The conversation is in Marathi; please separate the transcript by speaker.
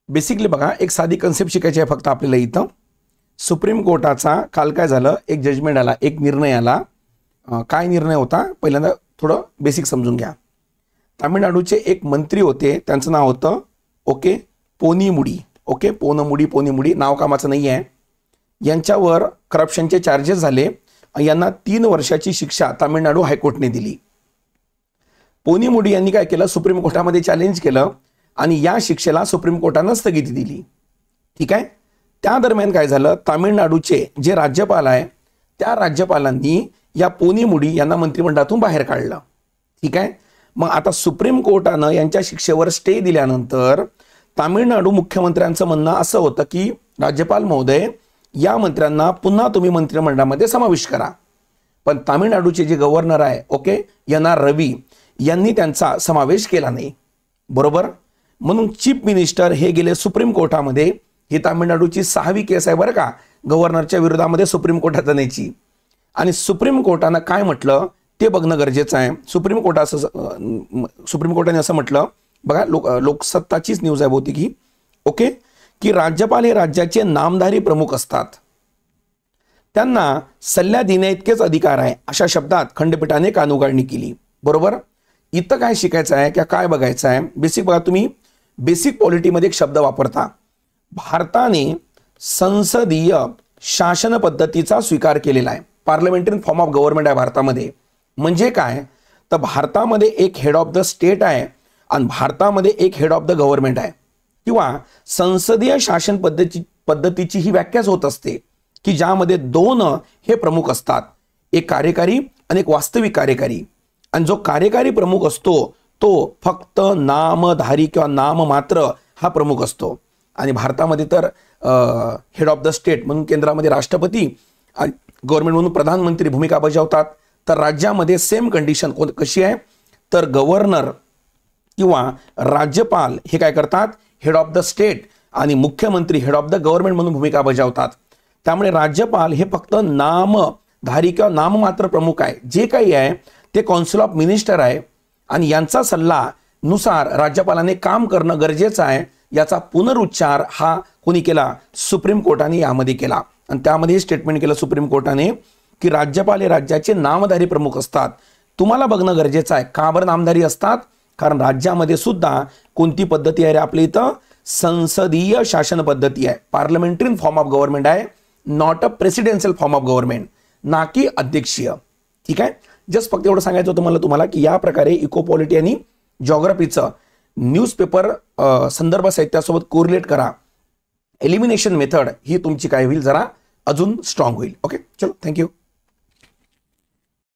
Speaker 1: बेसिकली बघा, एक साधी कन्सेप्ट शिकायची आहे फक्त आपल्याला इथं. सुप्रीम कोर्टाचा काल काय झालं, एक जजमेंट आला, एक निर्णय आला. काय निर्णय होता पहिल्यांदा थोडं बेसिक समजून घ्या. तामिळनाडूचे एक मंत्री होते, त्यांचं नाव होतं पोनीमुडी. पोनीमुडी नाव कामाचं नाही आहे. यांच्यावर करप्शनचे चार्जेस झाले. यांना 3 वर्षाची शिक्षा तामिळनाडू हायकोर्टने दिली. पोनीमुडी यांनी काय केलं, सुप्रीम कोर्टामध्ये चॅलेंज केलं आणि या शिक्षेला सुप्रीम कोर्टानं स्थगिती दिली. ठीक आहे. त्या दरम्यान काय झालं, तामिळनाडूचे जे राज्यपाल आहे त्या राज्यपालांनी या पोनीमुडी यांना मंत्रिमंडळातून बाहेर काढलं. ठीक आहे. मग आता सुप्रीम कोर्टानं यांच्या शिक्षेवर स्टे दिल्यानंतर तामिळनाडू मुख्यमंत्र्यांचं म्हणणं असं होतं की राज्यपाल महोदय, या मंत्र्यांना पुन्हा तुम्ही मंत्रिमंडळामध्ये समाविष्ट करा. पण तामिळनाडूचे जे गव्हर्नर आहे NR रवी यांनी त्यांचा समावेश केला नाही. बरोबर. म्हणून चीफ मिनिस्टर हे गेले सुप्रीम कोर्टामध्ये. ही तामिळनाडूची 6वी केस आहे बरं का, गव्हर्नरच्या विरोधामध्ये सुप्रीम कोर्टात जाण्याची. आणि सुप्रीम कोर्टानं काय म्हटलं ते बघणं गरजेचं आहे. सुप्रीम कोर्टाने असं म्हटलं बघा, लोकसत्ताचीच न्यूज आहे बहुतेक ही. की राज्यपाल हे राज्याचे नामधारी प्रमुख असतात, त्यांना सल्ला देण्याइतकेच अधिकार आहे, अशा शब्दात खंडपीठाने कानउघाडणी केली. बरोबर. इथं काय शिकायचं आहे, काय बघायचं आहे, बेसिक बघा. तुम्ही बेसिक पॉलिटीमध्ये एक शब्द वापरता. भारताने संसदीय शासन पद्धतीचा स्वीकार केलेला आहे. पार्लमेंटरी फॉर्म ऑफ गव्हर्नमेंट आहे भारतामध्ये. म्हणजे काय, तर भारतामध्ये एक हेड ऑफ द स्टेट आहे आणि भारतामध्ये एक हेड ऑफ द गव्हर्नमेंट आहे. किंवा संसदीय शासन पद्धतीची ही व्याख्याच होत असते की ज्यामध्ये 2 हे प्रमुख असतात, एक कार्यकारी आणि एक वास्तविक कार्यकारी. आणि जो कार्यकारी प्रमुख असतो तो फक्त नामधारी किंवा नाममात्र हा प्रमुख असतो. आणि भारतामध्ये तर हेड ऑफ द स्टेट म्हणून केंद्रामध्ये राष्ट्रपती, गव्हर्नमेंट म्हणून प्रधानमंत्री भूमिका बजावतात. तर राज्यामध्ये सेम कंडिशन कशी आहे, तर गव्हर्नर किंवा राज्यपाल हे काय करतात, हेड ऑफ द स्टेट, आणि मुख्यमंत्री हेड ऑफ द गव्हर्नमेंट म्हणून भूमिका बजावतात. त्यामुळे राज्यपाल हे फक्त नामधारी किंवा नाममात्र प्रमुख आहे. जे काही आहे ते कौन्सिल ऑफ मिनिस्टर आहे आणि यांचा सल्ला नुसार राज्यपालाने काम करणं गरजेचं आहे. याचा पुनरुच्चार हा कोणी केला, सुप्रीम कोर्टाने यामध्ये केला. आणि त्यामध्ये स्टेटमेंट केलं सुप्रीम कोर्टाने की राज्यपाल हे राज्याचे नामधारी प्रमुख असतात. तुम्हाला बघणं गरजेचं आहे का बरं नामधारी असतात, कारण राज्यामध्ये सुद्धा कोणती पद्धती आहे रे आपल्या इथं, संसदीय शासन पद्धती आहे. पार्लमेंटरी फॉर्म ऑफ गव्हर्नमेंट आहे, not a presidential form of government, ना की अध्यक्षीय. ठीक आहे. जस्ट फक्त एवढं सांगायचं होतं मला तुम्हाला की या प्रकारे इकोपॉलिटी आणि जॉग्राफीचं न्यूजपेपर संदर्भ साहित्यासोबत कोरिलेट करा. एलिमिनेशन मेथड ही तुमची काय होईल, जरा अजून स्ट्रॉंग होईल. ओके, चलो, थँक्यू.